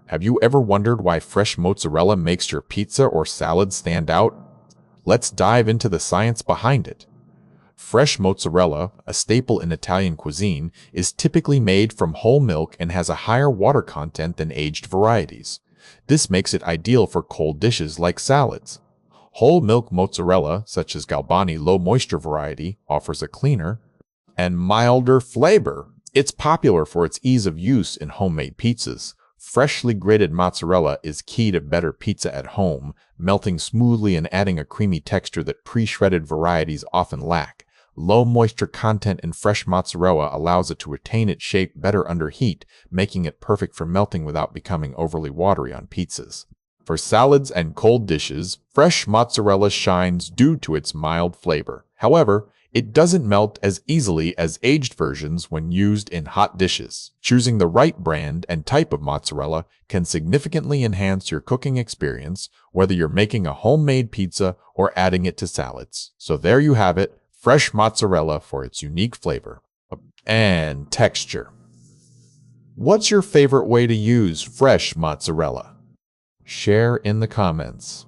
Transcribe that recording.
Have you ever wondered why fresh mozzarella makes your pizza or salad stand out? Let's dive into the science behind it. Fresh mozzarella, a staple in Italian cuisine, is typically made from whole milk and has a higher water content than aged varieties. This makes it ideal for cold dishes like salads. Whole milk mozzarella, such as Galbani low-moisture variety, offers a cleaner and milder flavor. It's popular for its ease of use in homemade pizzas. Freshly grated mozzarella is key to better pizza at home, melting smoothly and adding a creamy texture that pre-shredded varieties often lack. Low moisture content in fresh mozzarella allows it to retain its shape better under heat, making it perfect for melting without becoming overly watery on pizzas. For salads and cold dishes, fresh mozzarella shines due to its mild flavor. However, it doesn't melt as easily as aged versions when used in hot dishes. Choosing the right brand and type of mozzarella can significantly enhance your cooking experience, whether you're making a homemade pizza or adding it to salads. So there you have it, fresh mozzarella for its unique flavor and texture. What's your favorite way to use fresh mozzarella? Share in the comments.